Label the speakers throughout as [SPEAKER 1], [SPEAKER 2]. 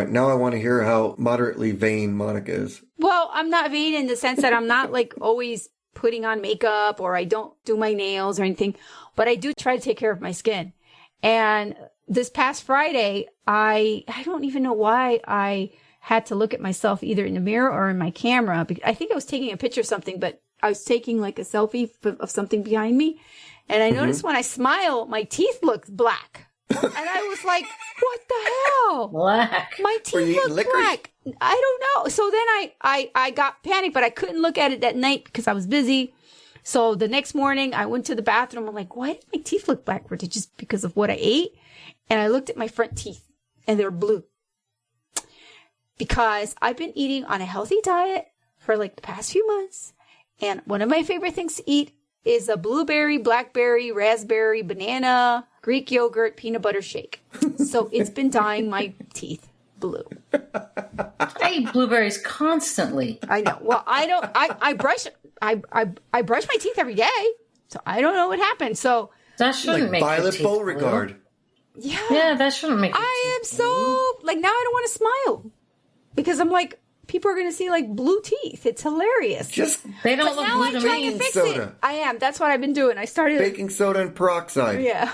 [SPEAKER 1] right, now I want to hear how moderately vain Monica is.
[SPEAKER 2] Well, I'm not vain in the sense that I'm not like always putting on makeup or I don't do my nails or anything, but I do try to take care of my skin. And this past Friday, I don't even know why I had to look at myself either in the mirror or in my camera. I think I was taking a picture of something, but I was taking like a selfie of something behind me. And I noticed when I smile, my teeth looked black. And I was like, what the hell?
[SPEAKER 3] Black.
[SPEAKER 2] My teeth look black. I don't know. So then I got panicked, but I couldn't look at it that night because I was busy. So the next morning I went to the bathroom. I'm like, why did my teeth look black? Was it just because of what I ate? And I looked at my front teeth and they're blue. Because I've been eating on a healthy diet for like the past few months. And one of my favorite things to eat is a blueberry, blackberry, raspberry, banana, Greek yogurt, peanut butter shake. So it's been dyeing my teeth blue.
[SPEAKER 3] I eat blueberries constantly.
[SPEAKER 2] I know. Well, I brush my teeth every day. So I don't know what happened. So
[SPEAKER 3] that shouldn't make
[SPEAKER 1] Violet
[SPEAKER 3] your teeth
[SPEAKER 1] Beauregard.
[SPEAKER 3] blue.
[SPEAKER 2] Yeah,
[SPEAKER 3] that shouldn't make your
[SPEAKER 2] I am
[SPEAKER 3] teeth
[SPEAKER 2] so like now I don't want to smile because I'm like people are going to see like blue teeth. It's hilarious.
[SPEAKER 3] They don't look blue to me.
[SPEAKER 2] Trying to fix it. I am. That's what I've been doing. I started
[SPEAKER 1] baking soda and peroxide.
[SPEAKER 2] Yeah.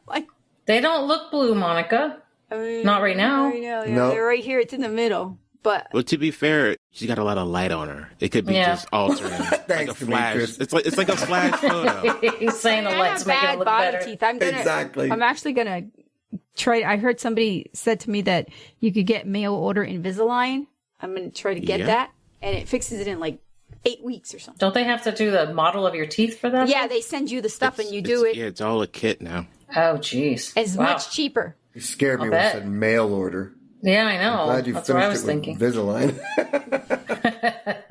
[SPEAKER 2] Like
[SPEAKER 3] they don't look blue, Monica. Not right now.
[SPEAKER 2] I know. Yeah, they're right here. It's in the middle. But
[SPEAKER 4] well, to be fair, she's got a lot of light on her. It could be just altering.
[SPEAKER 1] Thanks,
[SPEAKER 4] like a flash. It's like a flash photo.
[SPEAKER 3] He's saying the lights make it look better.
[SPEAKER 2] Teeth.
[SPEAKER 1] Exactly.
[SPEAKER 2] I'm actually gonna try. I heard somebody said to me that you could get mail order Invisalign. I'm gonna try to get that, and it fixes it in like 8 weeks or something.
[SPEAKER 3] Don't they have to do the model of your teeth for that?
[SPEAKER 2] Yeah, they send you the stuff and you do it.
[SPEAKER 4] Yeah, it's all a kit now.
[SPEAKER 3] Oh, jeez.
[SPEAKER 2] It's much cheaper.
[SPEAKER 1] You scared me when you said mail order.
[SPEAKER 3] Yeah, I know.
[SPEAKER 1] I'm glad you
[SPEAKER 3] That's what I was
[SPEAKER 1] finished it with
[SPEAKER 3] thinking.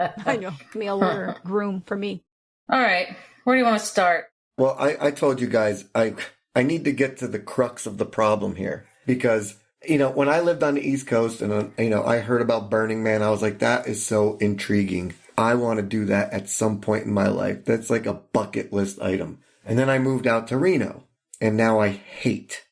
[SPEAKER 1] Invisalign.
[SPEAKER 2] I know. Mail order groom for me.
[SPEAKER 3] All right. Where do you want to start?
[SPEAKER 1] Well, I told you guys, I need to get to the crux of the problem here. Because, when I lived on the East Coast and, I heard about Burning Man, I was like, that is so intriguing. I want to do that at some point in my life. That's like a bucket list item. And then I moved out to Reno. And now I hate,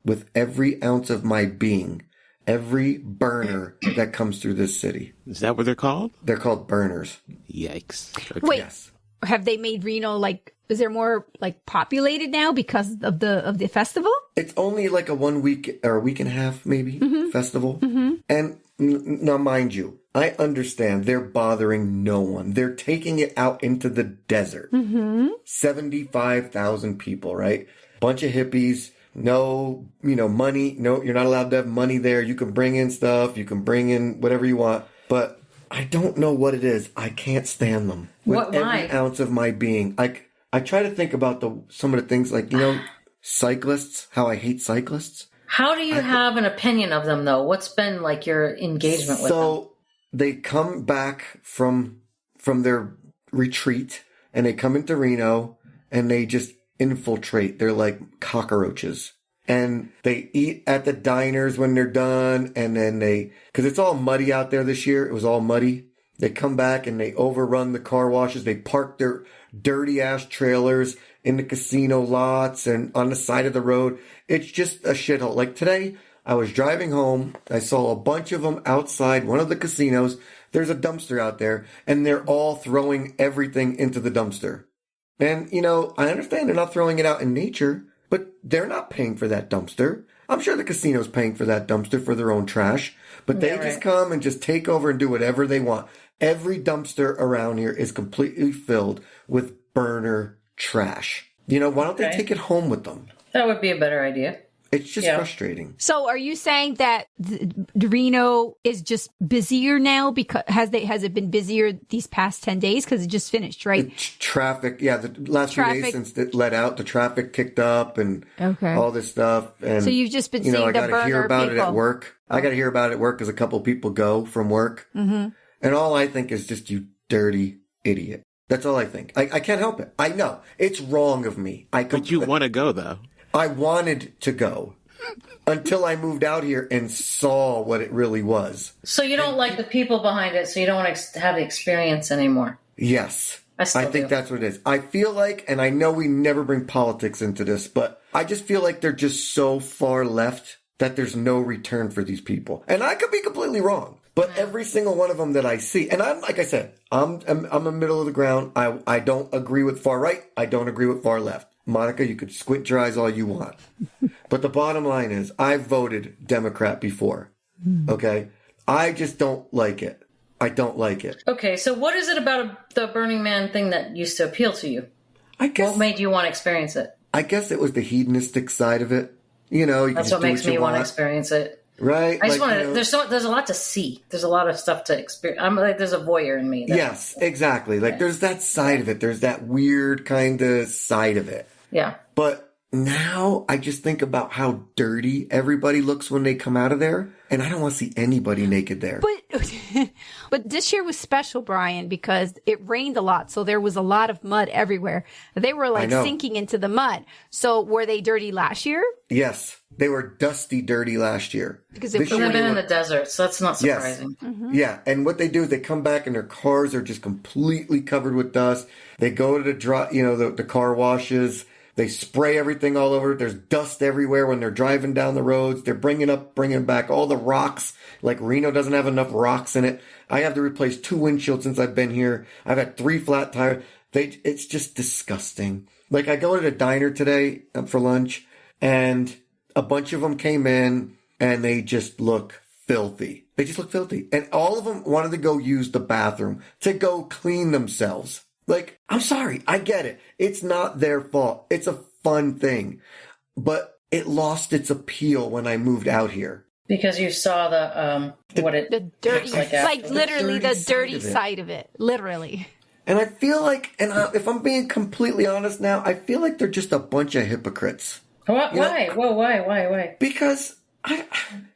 [SPEAKER 1] with every ounce of my being, every burner that comes through this city.
[SPEAKER 4] Is that what they're called?
[SPEAKER 1] They're called burners.
[SPEAKER 4] Yikes. Okay.
[SPEAKER 2] Wait,
[SPEAKER 1] Yes.
[SPEAKER 2] have they made Reno is there more populated now because of the festival?
[SPEAKER 1] It's only like a 1 week or a week and a half maybe festival.
[SPEAKER 2] Mm-hmm.
[SPEAKER 1] And now mind you, I understand they're bothering no one. They're taking it out into the desert. 75,000 people, right? Bunch of hippies. No, money. No, you're not allowed to have money there. You can bring in stuff. You can bring in whatever you want. But I don't know what it is. I can't stand them with every ounce of my being. I try to think about some of the things like, cyclists, how I hate cyclists.
[SPEAKER 3] How do you have an opinion of them, though? What's been like your engagement with them?
[SPEAKER 1] So they come back from their retreat and they come into Reno and they just infiltrate. They're like cockroaches. And they eat at the diners when they're done. And then because it's all muddy out there this year. It was all muddy. They come back and they overrun the car washes. They park their dirty ass trailers in the casino lots and on the side of the road. It's just a shithole. Like today, I was driving home. I saw a bunch of them outside one of the casinos. There's a dumpster out there and they're all throwing everything into the dumpster. And, I understand they're not throwing it out in nature, but they're not paying for that dumpster. I'm sure the casino's paying for that dumpster for their own trash, but they just come and just take over and do whatever they want. Every dumpster around here is completely filled with burner trash. Why don't they take it home with them?
[SPEAKER 3] That would be a better idea.
[SPEAKER 1] It's just frustrating.
[SPEAKER 2] So are you saying that Reno is just busier now because has it been busier these past 10 days? Because it just finished, right?
[SPEAKER 1] It's traffic. Yeah. The last few days since it let out, the traffic kicked up and all this stuff. And
[SPEAKER 2] so you've just been seeing
[SPEAKER 1] I got to hear about
[SPEAKER 2] people.
[SPEAKER 1] it at work. I got to hear about it at work because a couple of people go from work. Mm-hmm. And all I think is just, you dirty idiot. That's all I think. I can't help it. I know. It's wrong of me.
[SPEAKER 4] But you want to go, though.
[SPEAKER 1] I wanted to go until I moved out here and saw what it really was.
[SPEAKER 3] So you don't like the people behind it, so you don't want to have the experience anymore.
[SPEAKER 1] Yes.
[SPEAKER 3] I
[SPEAKER 1] think that's what it is. I feel like, and I know we never bring politics into this, but I just feel like they're just so far left that there's no return for these people. And I could be completely wrong. But every single one of them that I see, and I'm like I said, I'm a middle of the ground. I don't agree with far right. I don't agree with far left. Monica, you could squint your eyes all you want. But the bottom line is, I've voted Democrat before. Okay? I just don't like it. I don't like it.
[SPEAKER 3] Okay, so what is it about the Burning Man thing that used to appeal to you?
[SPEAKER 1] I guess,
[SPEAKER 3] what made you want to experience it?
[SPEAKER 1] I guess it was the hedonistic side of it. You know, you
[SPEAKER 3] That's
[SPEAKER 1] just
[SPEAKER 3] what
[SPEAKER 1] do
[SPEAKER 3] makes
[SPEAKER 1] what you
[SPEAKER 3] me want to
[SPEAKER 1] want.
[SPEAKER 3] experience it.
[SPEAKER 1] Right?
[SPEAKER 3] I just
[SPEAKER 1] like,
[SPEAKER 3] want to.
[SPEAKER 1] you know,
[SPEAKER 3] There's a lot to see. There's a lot of stuff to experience. I'm like, there's a voyeur in me.
[SPEAKER 1] Yes, exactly. Like there's that side of it. There's that weird kind of side of it.
[SPEAKER 3] Yeah.
[SPEAKER 1] But now I just think about how dirty everybody looks when they come out of there, and I don't want to see anybody naked there.
[SPEAKER 2] But this year was special, Brian, because it rained a lot, so there was a lot of mud everywhere. They were like sinking into the mud. So were they dirty last year?
[SPEAKER 1] Yes, they were dusty, dirty last year.
[SPEAKER 2] Because
[SPEAKER 3] they've been in the desert, so that's not surprising.
[SPEAKER 1] Yes. Yeah, and what they do is they come back and their cars are just completely covered with dust. They go to the car washes. They spray everything all over. There's dust everywhere when they're driving down the roads. They're bringing back all the rocks. Like Reno doesn't have enough rocks in it. I have to replace 2 windshields since I've been here. I've had 3 flat tires. It's just disgusting. Like I go to the diner today for lunch, and a bunch of them came in and they just look filthy. They just look filthy. And all of them wanted to go use the bathroom to go clean themselves. Like, I'm sorry. I get it. It's not their fault. It's a fun thing. But it lost its appeal when I moved out here.
[SPEAKER 3] Because you saw the
[SPEAKER 2] dirty, like literally the dirty
[SPEAKER 1] side
[SPEAKER 2] side of it. Literally.
[SPEAKER 1] And I feel like, if I'm being completely honest now, I feel like they're just a bunch of hypocrites.
[SPEAKER 3] Why? Whoa, why?
[SPEAKER 1] Because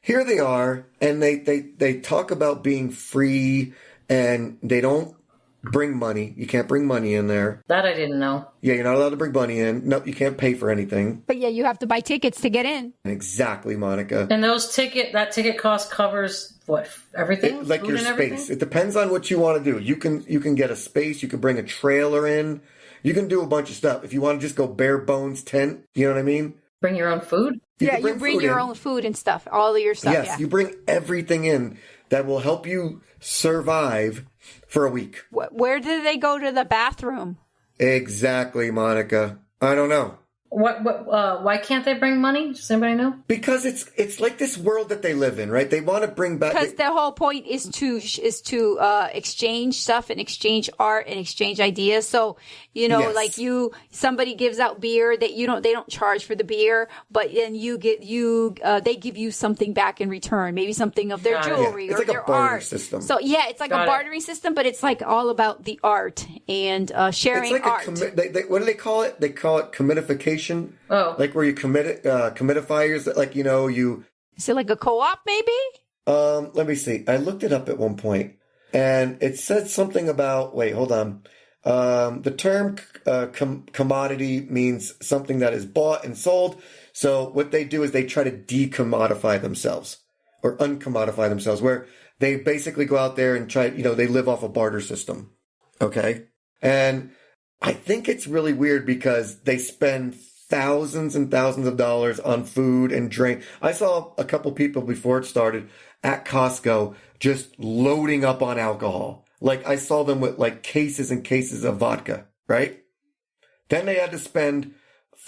[SPEAKER 1] here they are, and they talk about being free, and they don't bring money. You can't bring money in there.
[SPEAKER 3] That I didn't know.
[SPEAKER 1] Yeah, you're not allowed to bring money in. No, you can't pay for anything.
[SPEAKER 2] But yeah, you have to buy tickets to get in.
[SPEAKER 1] Exactly, Monica.
[SPEAKER 3] And that ticket cost covers what? Everything?
[SPEAKER 1] Like
[SPEAKER 3] Food
[SPEAKER 1] your
[SPEAKER 3] and
[SPEAKER 1] space.
[SPEAKER 3] everything?
[SPEAKER 1] It depends on what you want to do. You can get a space. You can bring a trailer in. You can do a bunch of stuff. If you want to just go bare bones tent, you know what I mean?
[SPEAKER 3] Bring your own food?
[SPEAKER 2] You bring your own food and stuff. All of your stuff.
[SPEAKER 1] Yes, you bring everything in that will help you survive for a week.
[SPEAKER 2] Where do they go to the bathroom?
[SPEAKER 1] Exactly, Monica. I don't know.
[SPEAKER 3] Why can't they bring money? Does anybody know?
[SPEAKER 1] Because it's like this world that they live in, right? They want to bring back.
[SPEAKER 2] Because the whole point is to exchange stuff and exchange art and exchange ideas. So
[SPEAKER 1] Yes.
[SPEAKER 2] like somebody gives out beer that they don't charge for the beer, but then they give you something back in return, maybe something of their jewelry or
[SPEAKER 1] like
[SPEAKER 2] their
[SPEAKER 1] a barter
[SPEAKER 2] art
[SPEAKER 1] system.
[SPEAKER 2] So it's like a bartering system, but it's like all about the art and sharing
[SPEAKER 1] it's like
[SPEAKER 2] art.
[SPEAKER 1] What do they call it? They call it commodification.
[SPEAKER 3] Oh,
[SPEAKER 1] like where you commitify like you.
[SPEAKER 2] Is it like a co-op, maybe?
[SPEAKER 1] Let me see. I looked it up at one point, and it said something about. Wait, hold on. The term commodity means something that is bought and sold. So what they do is they try to decommodify themselves or uncommodify themselves, where they basically go out there and try. They live off a barter system. Okay, and I think it's really weird because they spend thousands and thousands of dollars on food and drink. I saw a couple people before it started at Costco just loading up on alcohol. Like I saw them with like cases and cases of vodka, right? Then they had to spend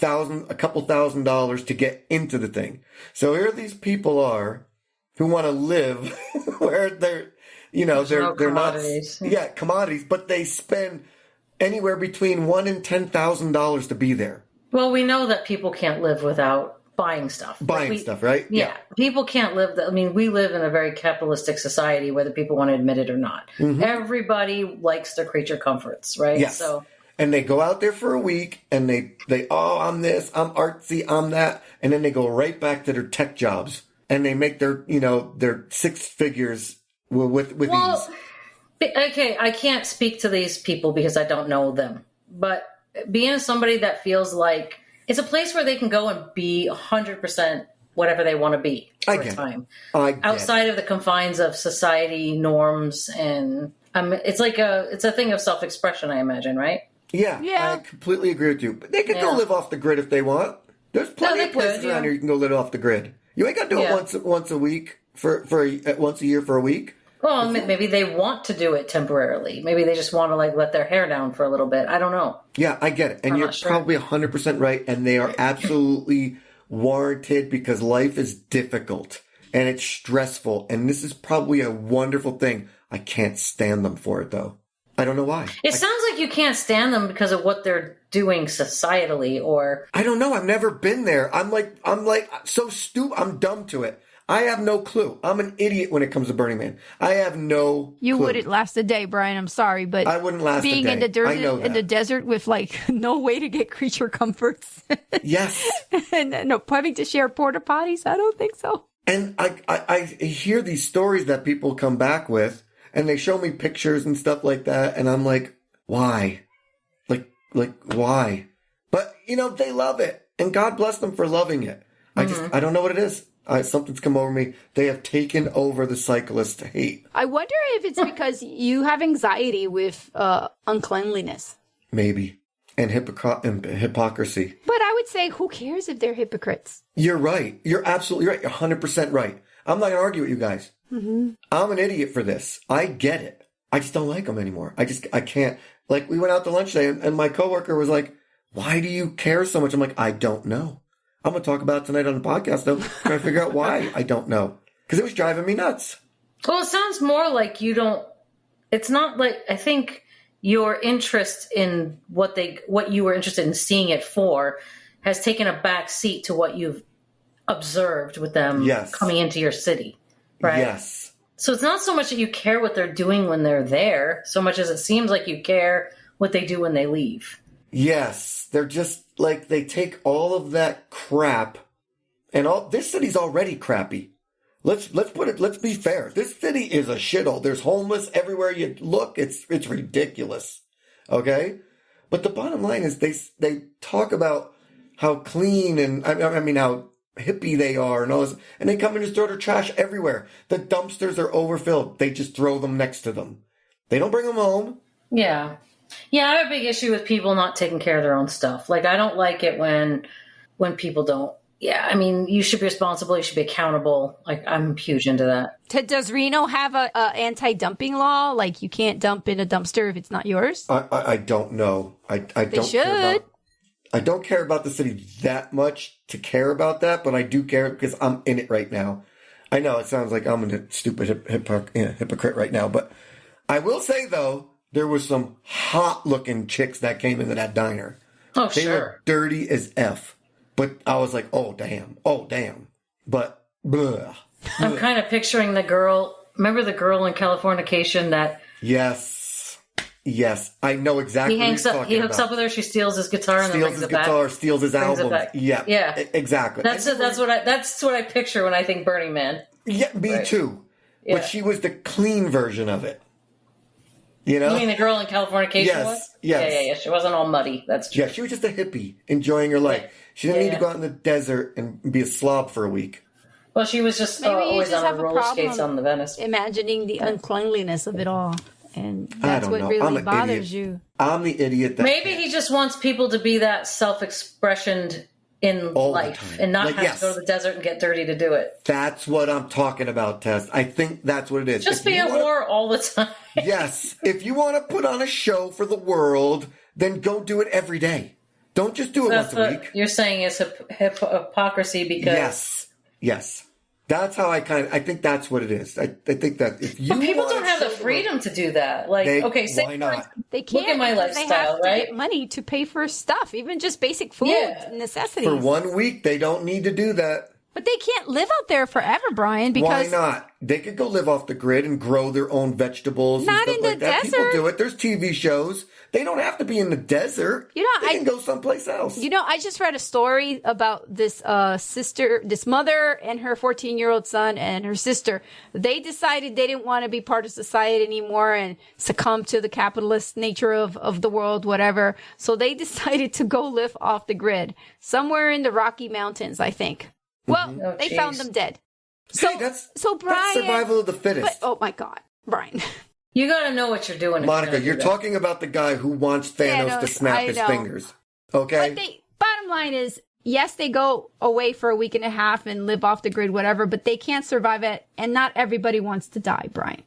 [SPEAKER 1] a couple $1,000s to get into the thing. So here these people are who want to live where they're not commodities, but they spend anywhere between $1,000 and $10,000 to be there.
[SPEAKER 3] Well, we know that people can't live without buying stuff.
[SPEAKER 1] Stuff, right?
[SPEAKER 3] Yeah. People can't live. We live in a very capitalistic society, whether people want to admit it or not. Mm-hmm. Everybody likes their creature comforts, right?
[SPEAKER 1] Yes. And they go out there for a week, and I'm this, I'm artsy, I'm that, and then they go right back to their tech jobs, and they make their 6 figures with ease.
[SPEAKER 3] Okay, I can't speak to these people because I don't know them, but being somebody that feels like it's a place where they can go and be 100% whatever they want to be for a time. Outside of the confines of society norms, and it's a thing of self-expression, I imagine, right?
[SPEAKER 1] Yeah, I completely agree with you. But they can go live off the grid if they want. There's plenty of places around here you can go live off the grid. You ain't got to do it once a week once a year for a week.
[SPEAKER 3] Well, maybe they want to do it temporarily. Maybe they just want to like let their hair down for a little bit. I don't know.
[SPEAKER 1] Yeah, I get it. And you're probably 100% right. And they are absolutely warranted because life is difficult and it's stressful. And this is probably a wonderful thing. I can't stand them for it, though. I don't know why.
[SPEAKER 3] It sounds like you can't stand them because of what they're doing societally, or
[SPEAKER 1] I don't know. I've never been there. I'm like so stupid. I'm dumb to it. I have no clue. I'm an idiot when it comes to Burning Man. I have no
[SPEAKER 2] You
[SPEAKER 1] clue.
[SPEAKER 2] wouldn't last a day, Brian. I'm sorry, but
[SPEAKER 1] I wouldn't last
[SPEAKER 2] being
[SPEAKER 1] a day.
[SPEAKER 2] in the desert,
[SPEAKER 1] I know that.
[SPEAKER 2] in the desert with like no way to get creature comforts.
[SPEAKER 1] Yes.
[SPEAKER 2] And no having to share porta potties. I don't think so.
[SPEAKER 1] And I hear these stories that people come back with, and they show me pictures and stuff like that, and I'm like, why? Like why? But they love it, and God bless them for loving it. I don't know what it is. Something's come over me. They have taken over the cyclist hate.
[SPEAKER 2] I wonder if it's because you have anxiety with uncleanliness.
[SPEAKER 1] Maybe. And hypocrisy.
[SPEAKER 2] But I would say, who cares if they're hypocrites?
[SPEAKER 1] You're right. You're absolutely right. You're 100% right. I'm not going to argue with you guys. Mm-hmm. I'm an idiot for this. I get it. I just don't like them anymore. I can't. Like, we went out to lunch today, and my coworker was like, why do you care so much? I'm like, I don't know. I'm going to talk about it tonight on the podcast, though, trying to figure out why I don't know. Because it was driving me nuts.
[SPEAKER 3] Well, it sounds more like you don't. It's not like, I think your interest in what you were interested in seeing it for has taken a back seat to what you've observed with them coming into your city, right?
[SPEAKER 1] Yes.
[SPEAKER 3] So it's not so much that you care what they're doing when they're there, so much as it seems like you care what they do when they leave.
[SPEAKER 1] Yes. They're just like, they take all of that crap, and this city's already crappy. Let's be fair. This city is a shithole. There's homeless everywhere you look. It's ridiculous. Okay? But the bottom line is they talk about how clean and I mean how hippie they are and all this, and they come and just throw their trash everywhere. The dumpsters are overfilled. They just throw them next to them. They don't bring them home.
[SPEAKER 3] Yeah. Yeah, I have a big issue with people not taking care of their own stuff. Like, I don't like it when people don't. Yeah, I mean, you should be responsible. You should be accountable. Like, I'm huge into that.
[SPEAKER 2] Does Reno have a anti-dumping law? Like, you can't dump in a dumpster if it's not yours?
[SPEAKER 1] I don't know. I don't
[SPEAKER 2] should.
[SPEAKER 1] I don't care about the city that much to care about that, but I do care because I'm in it right now. I know it sounds like I'm a stupid hypocrite right now, but I will say, though, there was some hot-looking chicks that came into that diner.
[SPEAKER 3] Oh,
[SPEAKER 1] they were dirty as F. But I was like, oh, damn. But, bleh.
[SPEAKER 3] I'm kind of picturing the girl. Remember the girl in Californication that...
[SPEAKER 1] Yes. I know exactly what he's talking about.
[SPEAKER 3] He hooks up with her. She steals his guitar and then brings it back.
[SPEAKER 1] Steals his album. Yeah, exactly.
[SPEAKER 3] That's what I picture when I think Burning Man.
[SPEAKER 1] Yeah, me too. Yeah. But she was the clean version of it. You know?
[SPEAKER 3] You mean the girl in Californication was?
[SPEAKER 1] Yes.
[SPEAKER 3] Yeah. She wasn't all muddy. That's true.
[SPEAKER 1] Yeah, she was just a hippie enjoying her life. She didn't need to go out in the desert and be a slob for a week.
[SPEAKER 3] Well, she was just always on her roller skates on the Venice.
[SPEAKER 2] Imagining the uncleanliness of it all. And that's what really bothers you.
[SPEAKER 1] I'm the idiot that
[SPEAKER 3] maybe he just wants people to be that self-expressioned in
[SPEAKER 1] all
[SPEAKER 3] life and not have to go to the desert and get dirty to do it.
[SPEAKER 1] That's what I'm talking about, Tess. I think that's what it is.
[SPEAKER 3] Just be a whore all the time.
[SPEAKER 1] Yes. If you want to put on a show for the world, then go do it every day. Don't just do it once a week.
[SPEAKER 3] You're saying is hypocrisy because...
[SPEAKER 1] Yes. That's how I think that's what it is. I think that if you...
[SPEAKER 3] But people don't have the freedom to do that. Like,
[SPEAKER 1] why not?
[SPEAKER 2] They can't.
[SPEAKER 3] Look at my lifestyle,
[SPEAKER 2] they have to
[SPEAKER 3] right?
[SPEAKER 2] get money to pay for stuff, even just basic food necessities.
[SPEAKER 1] For 1 week, they don't need to do that.
[SPEAKER 2] But they can't live out there forever, Brian, because...
[SPEAKER 1] Why not? They could go live off the grid and grow their own vegetables and stuff like that.
[SPEAKER 2] Desert.
[SPEAKER 1] People do it. There's TV shows. They don't have to be in the desert. They can go someplace else.
[SPEAKER 2] I just read a story about this this mother and her 14-year-old son and her sister. They decided they didn't want to be part of society anymore and succumb to the capitalist nature of the world, whatever. So they decided to go live off the grid somewhere in the Rocky Mountains, I think. Well, they found them dead. So,
[SPEAKER 1] hey, that's
[SPEAKER 2] Brian,
[SPEAKER 1] that's survival of the fittest.
[SPEAKER 2] Oh my God, Brian.
[SPEAKER 3] You got to know what you're doing.
[SPEAKER 1] Monica, you're talking about the guy who wants Thanos to snap his fingers. Okay?
[SPEAKER 2] But bottom line is, yes, they go away for a week and a half and live off the grid, whatever, but they can't survive it. And not everybody wants to die, Brian.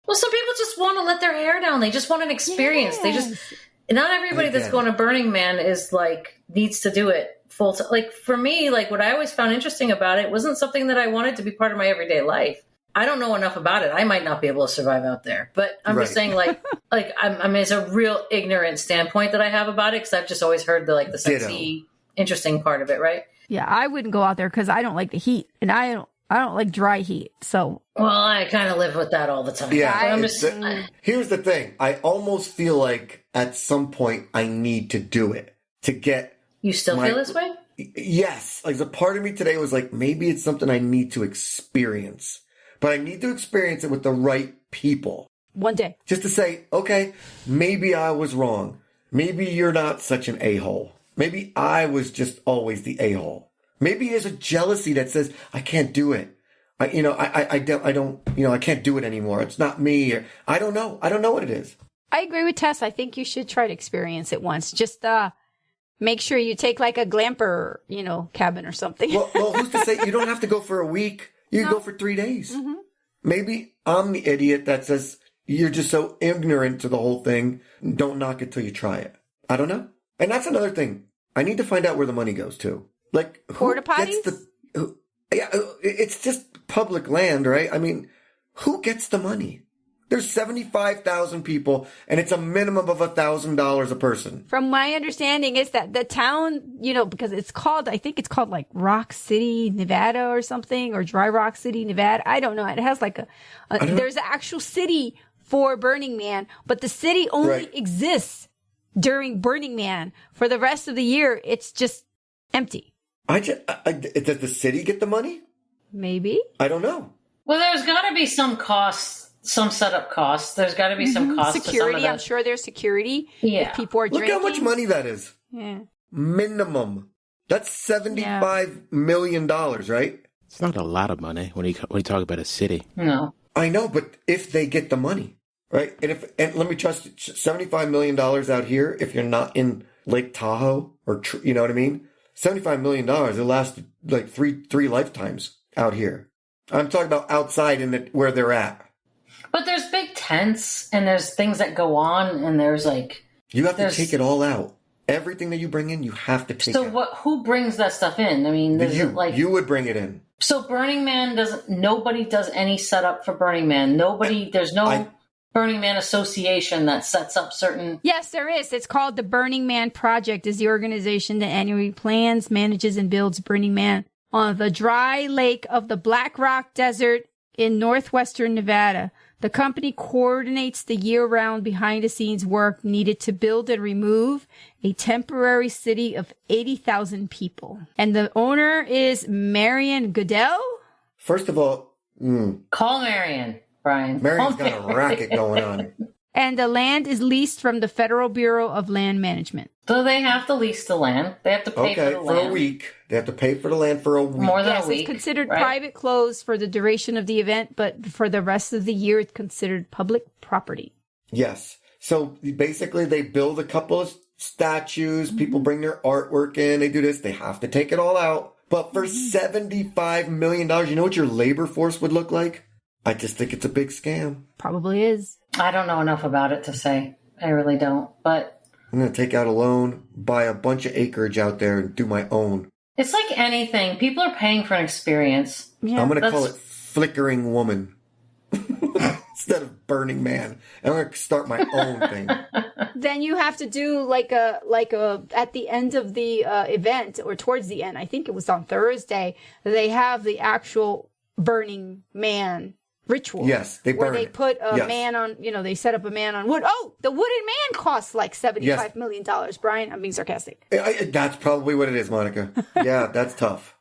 [SPEAKER 3] Well, some people just want to let their hair down. They just want an experience.
[SPEAKER 2] Yes.
[SPEAKER 3] Not everybody that's going to Burning Man is like, needs to do it full time. Like for me, like what I always found interesting about it wasn't something that I wanted to be part of my everyday life. I don't know enough about it. I might not be able to survive out there, but I'm just saying like I mean, it's a real ignorant standpoint that I have about it. Cause I've just always heard the sexy, interesting part of it. Right.
[SPEAKER 2] Yeah. I wouldn't go out there cause I don't like the heat and I don't like dry heat. So,
[SPEAKER 3] well, I kind of live with that all the time.
[SPEAKER 1] Yeah. Here's the thing. I almost feel like at some point I need to do it to get.
[SPEAKER 3] You still feel this way?
[SPEAKER 1] Yes. Like a part of me today was like, maybe it's something I need to experience, but I need to experience it with the right people.
[SPEAKER 2] One day.
[SPEAKER 1] Just to say, okay, maybe I was wrong. Maybe you're not such an a-hole. Maybe I was just always the a-hole. Maybe there's a jealousy that says, I can't do it. I don't, I can't do it anymore. It's not me. Or, I don't know. I don't know what it is.
[SPEAKER 2] I agree with Tess. I think you should try to experience it once. Just, make sure you take like a glamper, cabin or something.
[SPEAKER 1] Well, who's to say you don't have to go for a week? You can go for 3 days.
[SPEAKER 2] Mm-hmm.
[SPEAKER 1] Maybe I'm the idiot that says you're just so ignorant to the whole thing. Don't knock it till you try it. I don't know. And that's another thing. I need to find out where the money goes to. Like,
[SPEAKER 2] porta potties?
[SPEAKER 1] It's just public land, right? I mean, who gets the money? There's 75,000 people, and it's a minimum of $1,000 a person.
[SPEAKER 2] From my understanding is that the town, because I think it's called like Rock City, Nevada or something, or Dry Rock City, Nevada. I don't know. It has like there's an actual city for Burning Man, but the city only exists during Burning Man. For the rest of the year, it's just empty.
[SPEAKER 1] Does the city get the money?
[SPEAKER 2] Maybe.
[SPEAKER 1] I don't know.
[SPEAKER 3] Well, there's got to be some costs, some setup costs. There's got to be some costs.
[SPEAKER 2] Security. I'm sure there's security. Yeah. If people are drinking.
[SPEAKER 1] Look how much money that is.
[SPEAKER 2] Yeah.
[SPEAKER 1] Minimum. That's $75 million, right?
[SPEAKER 4] It's not a lot of money when you talk about a city.
[SPEAKER 3] No.
[SPEAKER 1] I know, but if they get the money, right? And let me trust it, $75 million out here, if you're not in Lake Tahoe or, you know what I mean? $75 million, it'll last like three lifetimes out here. I'm talking about outside where they're at.
[SPEAKER 3] But there's big tents and there's things that go on and there's like...
[SPEAKER 1] You have to take it all out. Everything that you bring in, you have to take out.
[SPEAKER 3] So who brings that stuff in? I mean,
[SPEAKER 1] you would bring it in.
[SPEAKER 3] So Burning Man nobody does any setup for Burning Man. There's no Burning Man association that sets up certain...
[SPEAKER 2] Yes, there is. It's called the Burning Man Project, is the organization that annually plans, manages, and builds Burning Man on the dry lake of the Black Rock Desert in northwestern Nevada. The company coordinates the year-round behind-the-scenes work needed to build and remove a temporary city of 80,000 people. And the owner is Marion Goodell?
[SPEAKER 1] First of all...
[SPEAKER 3] Call Marion, Brian.
[SPEAKER 1] Marion's got a racket going on.
[SPEAKER 2] And the land is leased from the Federal Bureau of Land Management.
[SPEAKER 3] So they have to lease the land. They have to pay for the land.
[SPEAKER 1] For a week. They have to pay for the land for a week.
[SPEAKER 3] More than a week.
[SPEAKER 2] It's considered private closed for the duration of the event, but for the rest of the year, it's considered public property.
[SPEAKER 1] Yes. So basically, they build a couple of statues. People bring their artwork in. They do this. They have to take it all out. But for $75 million, you know what your labor force would look like? I just think it's a big scam.
[SPEAKER 2] Probably is.
[SPEAKER 3] I don't know enough about it to say. I really don't. But
[SPEAKER 1] I'm going to take out a loan, buy a bunch of acreage out there, and do my own.
[SPEAKER 3] It's like anything. People are paying for an experience.
[SPEAKER 1] Yeah, I'm going to call it Flickering Woman instead of Burning Man. I'm going to start my own thing.
[SPEAKER 2] Then you have to do like a at the end of the event, or towards the end. I think it was on Thursday. They have the actual Burning Man ritual.
[SPEAKER 1] Yes, they burn
[SPEAKER 2] where they put a man on, they set up a man on wood. Oh, the wooden man costs like $75 million, Brian. I'm being sarcastic.
[SPEAKER 1] That's probably what it is, Monica. Yeah, that's tough.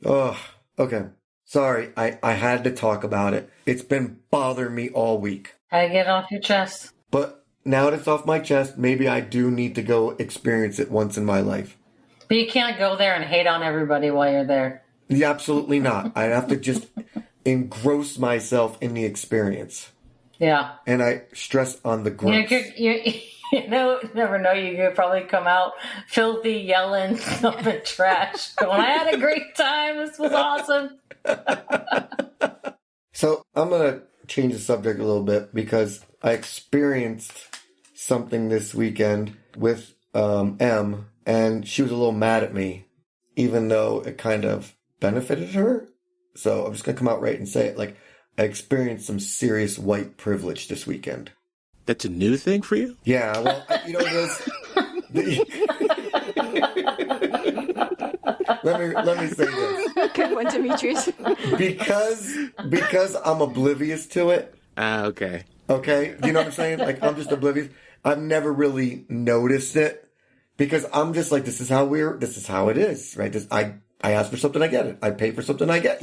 [SPEAKER 1] Oh, okay. Sorry, I had to talk about it. It's been bothering me all week.
[SPEAKER 3] How to get it off your chest.
[SPEAKER 1] But now that it's off my chest, maybe I do need to go experience it once in my life.
[SPEAKER 3] But you can't go there and hate on everybody while you're there.
[SPEAKER 1] Yeah, absolutely not. I'd have to just engross myself in the experience.
[SPEAKER 3] Yeah.
[SPEAKER 1] And I stress on the growth.
[SPEAKER 3] You never know. You could probably come out filthy, yelling, dumping trash. Going, I had a great time. This was awesome.
[SPEAKER 1] So I'm going to change the subject a little bit because I experienced something this weekend with M, and she was a little mad at me, even though it kind of benefited her. So I'm just going to come out right and say it. Like, I experienced some serious white privilege this weekend.
[SPEAKER 4] That's a new thing for you?
[SPEAKER 1] Yeah, well, you know what it is? let me say this.
[SPEAKER 2] Good one, Demetrius.
[SPEAKER 1] Because I'm oblivious to it.
[SPEAKER 4] Okay.
[SPEAKER 1] Okay? Do you know what I'm saying? Like, I'm just oblivious. I've never really noticed it because I'm just like, this is how it is, right? I ask for something, I get it. I pay for something, I get,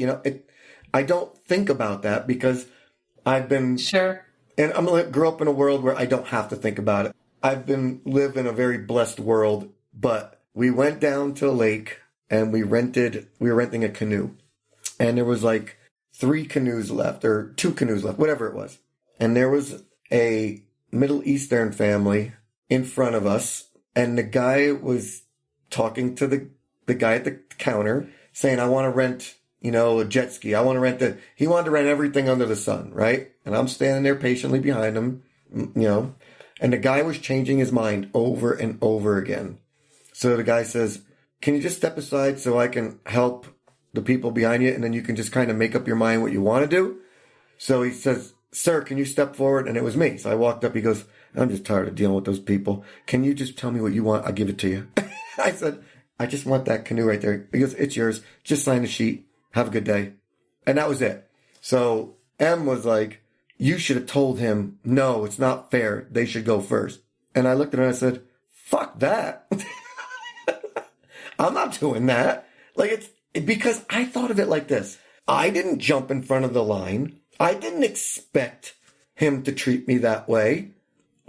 [SPEAKER 1] I don't think about that because I've been...
[SPEAKER 3] Sure.
[SPEAKER 1] And grew up in a world where I don't have to think about it. I've live in a very blessed world, but we went down to a lake and we were renting a canoe. And there was like 3 canoes left or 2 canoes left, whatever it was. And there was a Middle Eastern family in front of us. And the guy was talking to the guy at the counter saying, I want to rent, a jet ski. I want to rent he wanted to rent everything under the sun, right? And I'm standing there patiently behind him, and the guy was changing his mind over and over again. So the guy says, can you just step aside so I can help the people behind you? And then you can just kind of make up your mind what you want to do. So he says, sir, can you step forward? And it was me. So I walked up. He goes, I'm just tired of dealing with those people. Can you just tell me what you want? I'll give it to you. I said, I just want that canoe right there. He goes, it's yours. Just sign the sheet. Have a good day. And that was it. So M was like, you should have told him, no, it's not fair. They should go first. And I looked at her and I said, fuck that. I'm not doing that. Like, because I thought of it like this. I didn't jump in front of the line. I didn't expect him to treat me that way.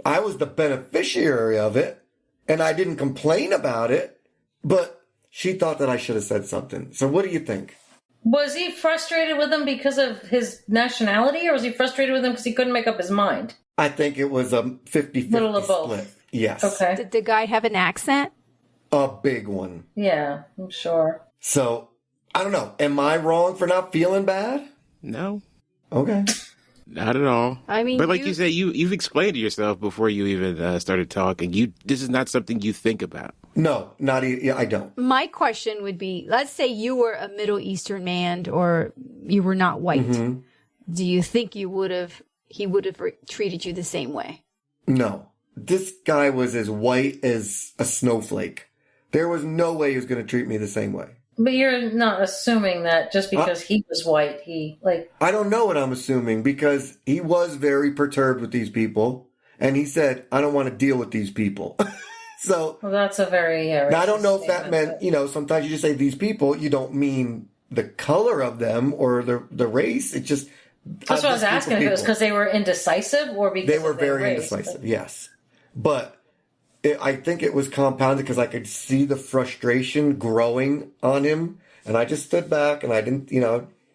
[SPEAKER 1] I was the beneficiary of it. And I didn't complain about it. But she thought that I should have said something. So what do you think?
[SPEAKER 3] Was he frustrated with him because of his nationality, or was he frustrated with him because he couldn't make up his mind?
[SPEAKER 1] I think it was a 50-50
[SPEAKER 3] Little of both.
[SPEAKER 1] split. Yes.
[SPEAKER 3] Okay.
[SPEAKER 2] Did the guy have an accent?
[SPEAKER 1] A big one.
[SPEAKER 3] Yeah, I'm sure.
[SPEAKER 1] So, I don't know. Am I wrong for not feeling bad?
[SPEAKER 4] No.
[SPEAKER 1] Okay.
[SPEAKER 4] Not at all.
[SPEAKER 2] I mean,
[SPEAKER 4] but like you said, you've explained to yourself before you even started talking. This is not something you think about.
[SPEAKER 1] No, I don't.
[SPEAKER 2] My question would be, let's say you were a Middle Eastern man or you were not white. Mm-hmm. Do you think he would have treated you the same way?
[SPEAKER 1] No. This guy was as white as a snowflake. There was no way he was going to treat me the same way.
[SPEAKER 3] But you're not assuming that just because he was white, I
[SPEAKER 1] don't know what I'm assuming because he was very perturbed with these people. And he said, I don't want to deal with these people. So
[SPEAKER 3] well, that's a very
[SPEAKER 1] now I don't know if that meant, sometimes you just say these people, you don't mean the color of them or the race. It just
[SPEAKER 3] that's what I was asking if it was because they were indecisive or because
[SPEAKER 1] they were very indecisive. Yes, but I think it was compounded because I could see the frustration growing on him, and I just stood back and I didn't,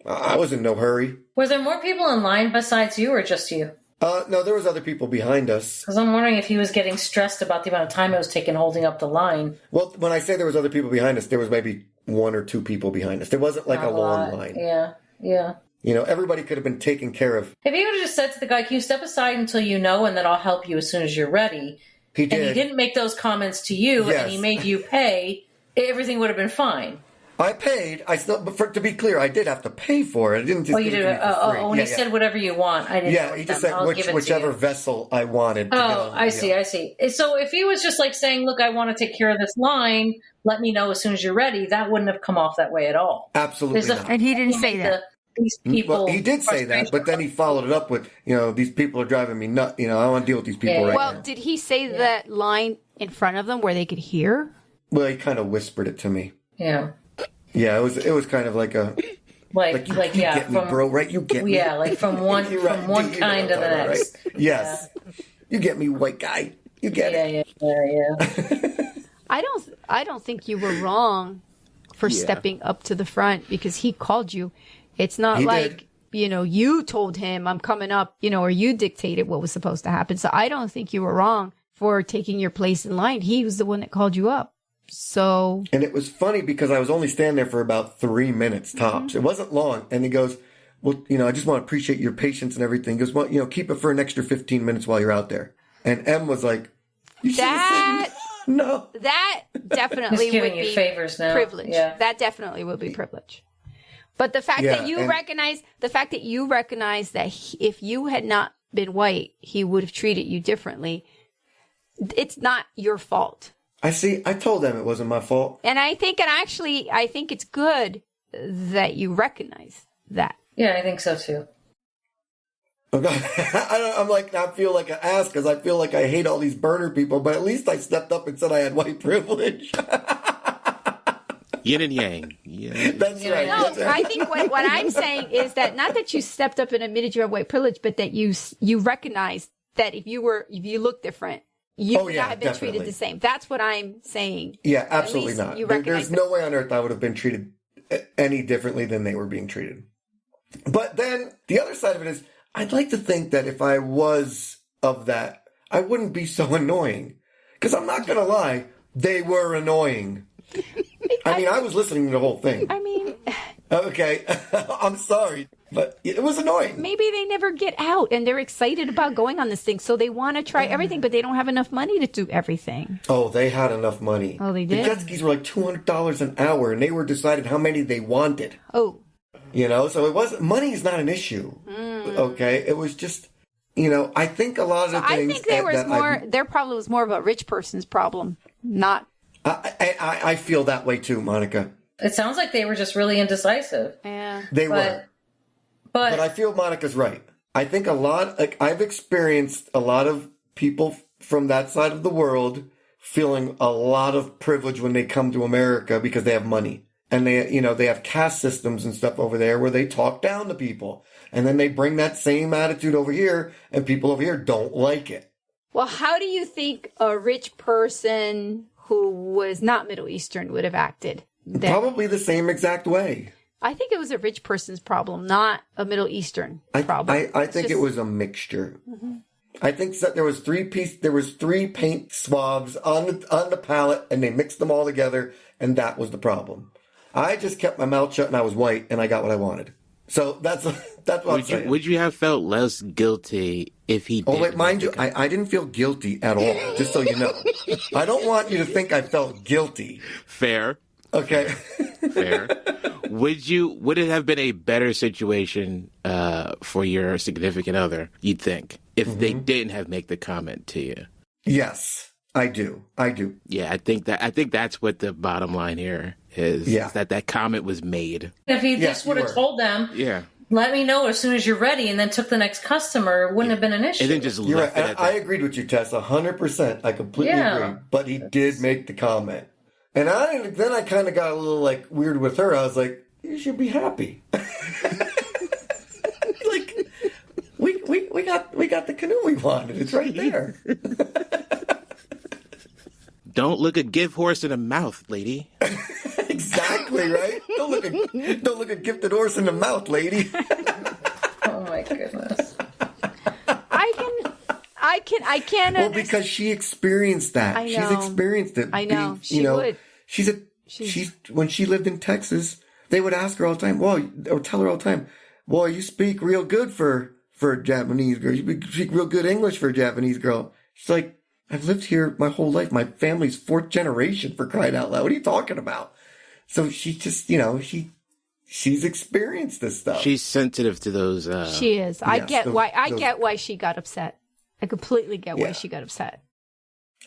[SPEAKER 1] I was in no hurry.
[SPEAKER 3] Was there more people in line besides you or just you?
[SPEAKER 1] No, there was other people behind us.
[SPEAKER 3] Because I'm wondering if he was getting stressed about the amount of time it was taking holding up the line.
[SPEAKER 1] Well, when I say there was other people behind us, there was maybe 1 or 2 people behind us. There wasn't like a long line.
[SPEAKER 3] Yeah.
[SPEAKER 1] Everybody could have been taken care of.
[SPEAKER 3] If he would have just said to the guy, can you step aside until you know, and then I'll help you as soon as you're ready.
[SPEAKER 1] He did.
[SPEAKER 3] And he didn't make those comments to you, and he made you pay, everything would have been fine.
[SPEAKER 1] I paid. But to be clear, I did have to pay for it. I didn't just.
[SPEAKER 3] Oh, you did. When he said whatever you want, I didn't.
[SPEAKER 1] Yeah, he just said whichever vessel I wanted.
[SPEAKER 3] I see. So if he was just like saying, "Look, I want to take care of this line. Let me know as soon as you're ready," that wouldn't have come off that way at all.
[SPEAKER 1] Absolutely not.
[SPEAKER 2] And he didn't say that.
[SPEAKER 3] These people.
[SPEAKER 1] Well, he did say that, but then he followed it up with, these people are driving me nuts. I don't want to deal with these people right now.
[SPEAKER 2] Well, did he say that line in front of them where they could hear?
[SPEAKER 1] Well, he kind of whispered it to me.
[SPEAKER 3] Yeah.
[SPEAKER 1] Yeah, it was kind of like a you get me, bro, right? You get me.
[SPEAKER 3] Yeah, like from one kind to the next.
[SPEAKER 1] Right? Yes, you get me, white guy. You get it.
[SPEAKER 3] Yeah.
[SPEAKER 2] I don't think you were wrong for stepping up to the front because he called you. It's not like you told him I'm coming up, or you dictated what was supposed to happen. So I don't think you were wrong for taking your place in line. He was the one that called you up. So.
[SPEAKER 1] And it was funny because I was only standing there for about 3 minutes tops. Mm-hmm. It wasn't long. And he goes, well, I just want to appreciate your patience and everything. He goes, well, keep it for an extra 15 minutes while you're out there. And M was like, you should have said no.
[SPEAKER 2] That definitely would be
[SPEAKER 3] favors now.
[SPEAKER 2] Privilege.
[SPEAKER 3] Yeah.
[SPEAKER 2] That definitely would be privilege. But the fact that you recognize that if you had not been white, he would have treated you differently. It's not your fault.
[SPEAKER 1] I told them it wasn't my fault.
[SPEAKER 2] And I think it's good that you recognize that.
[SPEAKER 3] Yeah, I think so too.
[SPEAKER 1] I feel like an ass because I feel like I hate all these burner people, but at least I stepped up and said I had white privilege.
[SPEAKER 4] Yin and yang. Yeah.
[SPEAKER 1] That's right.
[SPEAKER 2] No, I think what I'm saying is that not that you stepped up and admitted you have white privilege, but that you recognized that if you look different, you would not have been treated the same. That's what I'm saying.
[SPEAKER 1] Yeah, absolutely not. There's no way on earth I would have been treated any differently than they were being treated. But then the other side of it is, I'd like to think that if I was of that, I wouldn't be so annoying. Because I'm not going to lie, they were annoying. I was listening to the whole thing. Okay, I'm sorry, but it was annoying.
[SPEAKER 2] Maybe they never get out and they're excited about going on this thing, so they want to try everything, but they don't have enough money to do everything.
[SPEAKER 1] Oh, they had enough money.
[SPEAKER 2] Oh, they did?
[SPEAKER 1] The jet skis were like $200 an hour, and they were decided how many they wanted.
[SPEAKER 2] Oh.
[SPEAKER 1] So it wasn't, money's not an issue. Okay, it was just, I think a lot of the things.
[SPEAKER 2] I think their problem was more of a rich person's problem, not.
[SPEAKER 1] I feel that way too, Monica.
[SPEAKER 3] It sounds like they were just really indecisive.
[SPEAKER 2] Yeah.
[SPEAKER 1] They were. But I feel Monica's right. I think I've experienced a lot of people from that side of the world feeling a lot of privilege when they come to America because they have money. And they have caste systems and stuff over there where they talk down to people. And then they bring that same attitude over here, and people over here don't like it.
[SPEAKER 2] Well, how do you think a rich person who was not Middle Eastern would have acted?
[SPEAKER 1] Probably the same exact way.
[SPEAKER 2] I think it was a rich person's problem, not a Middle Eastern problem.
[SPEAKER 1] I think it was a mixture. Mm-hmm. I think that there was three paint swabs on the palette, and they mixed them all together, and that was the problem. I just kept my mouth shut and I was white and I got what I wanted. So that's what I'm saying.
[SPEAKER 4] Would you have felt less guilty if he did?
[SPEAKER 1] Oh, wait, mind you, I didn't feel guilty at all, just so you know. I don't want you to think I felt guilty.
[SPEAKER 4] Fair.
[SPEAKER 1] Okay.
[SPEAKER 4] Fair. Would it have been a better situation for your significant other, you'd think, if they didn't have make the comment to you?
[SPEAKER 1] Yes, I do.
[SPEAKER 4] Yeah, I think that's what the bottom line here is.
[SPEAKER 1] Yeah.
[SPEAKER 4] Is that comment was made.
[SPEAKER 3] If he just would have told them, let me know as soon as you're ready, and then took the next customer, it wouldn't have been an issue.
[SPEAKER 4] And then just
[SPEAKER 1] You're
[SPEAKER 4] left
[SPEAKER 1] right.
[SPEAKER 4] it at
[SPEAKER 1] I
[SPEAKER 4] that.
[SPEAKER 1] agreed with you, Tess, 100%. I completely agree. But he did make the comment. And then I kind of got a little weird with her. I was like, you should be happy. we got the canoe we wanted. It's right there.
[SPEAKER 4] Don't look a gift horse in the mouth, lady.
[SPEAKER 1] Exactly, right? Don't look a gifted horse in the mouth, lady.
[SPEAKER 3] Oh my goodness.
[SPEAKER 2] I can.
[SPEAKER 1] Well, because she experienced that.
[SPEAKER 2] I know.
[SPEAKER 1] She's experienced it.
[SPEAKER 2] I know. She would.
[SPEAKER 1] When she lived in Texas, they would ask her all the time, or tell her all the time, well, you speak real good for a Japanese girl. You speak real good English for a Japanese girl. She's like, I've lived here my whole life. My family's 4th generation, for crying out loud. What are you talking about? So she just, she's experienced this stuff.
[SPEAKER 4] She's sensitive to those.
[SPEAKER 2] She is. I get why she got upset. I completely get why she got upset.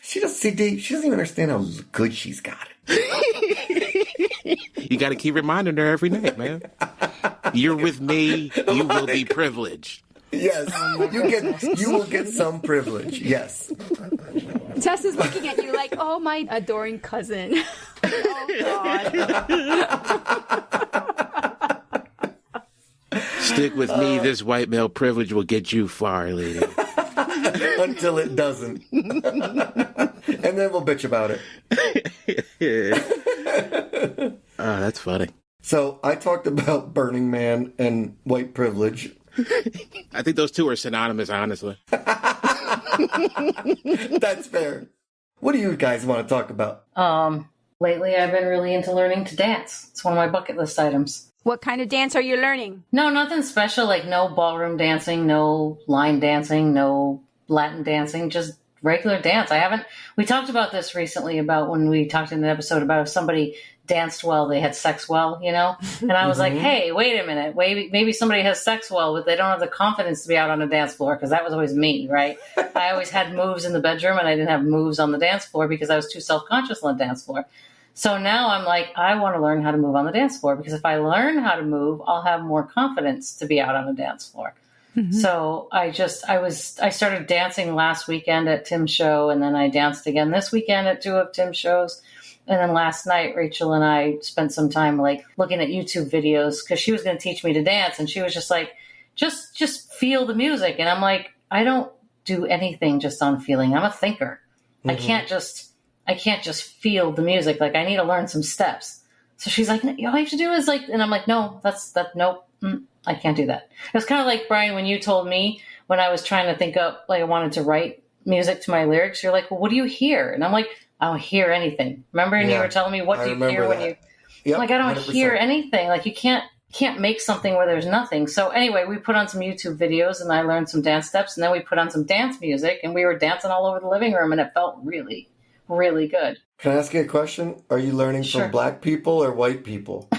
[SPEAKER 1] She doesn't even understand how good she's got it.
[SPEAKER 4] You got to keep reminding her every night, man. You're with me. You will be privileged.
[SPEAKER 1] Yes, you will get some privilege. Yes.
[SPEAKER 2] Tess is looking at you like, oh, my adoring cousin. Oh, God.
[SPEAKER 4] Stick with me. This white male privilege will get you far, lady.
[SPEAKER 1] Until it doesn't. And then we'll bitch about it.
[SPEAKER 4] Oh, that's funny.
[SPEAKER 1] So I talked about Burning Man and white privilege.
[SPEAKER 4] I think those two are synonymous, honestly.
[SPEAKER 1] That's fair. What do you guys want to talk about?
[SPEAKER 3] Lately I've been really into learning to dance. It's one of my bucket list items.
[SPEAKER 2] What kind of dance are you learning?
[SPEAKER 3] No, nothing special, like no ballroom dancing, no line dancing, no Latin dancing, just regular dance. We talked about this recently about when we talked in an episode about if somebody danced well, they had sex well, you know? And I was like, hey, wait a minute. Maybe somebody has sex well, but they don't have the confidence to be out on a dance floor, because that was always me, right? I always had moves in the bedroom and I didn't have moves on the dance floor because I was too self-conscious on the dance floor. So now I'm like, I want to learn how to move on the dance floor, because if I learn how to move, I'll have more confidence to be out on a dance floor. Mm-hmm. So I started dancing last weekend at Tim's show, and then I danced again this weekend at 2 of Tim's shows. And then last night, Rachel and I spent some time like looking at YouTube videos, because she was going to teach me to dance. And she was just like, just feel the music. And I'm like, I don't do anything just on feeling. I'm a thinker. Mm-hmm. I can't just feel the music. Like, I need to learn some steps. So she's like, all you have to do is like, and I'm like, no, nope. I can't do that. It was kind of like, Brian, when you told me when I was trying to think up, like I wanted to write music to my lyrics, you're like, well, what do you hear? And I'm like, I don't hear anything. Remember? And you were telling me, what do you hear when you, yep, like, I don't 100%. Hear anything. Like, you can't make something where there's nothing. So anyway, we put on some YouTube videos and I learned some dance steps, and then we put on some dance music and we were dancing all over the living room, and it felt really, really good. Can
[SPEAKER 1] I ask you a question? Are you learning from black people or white people?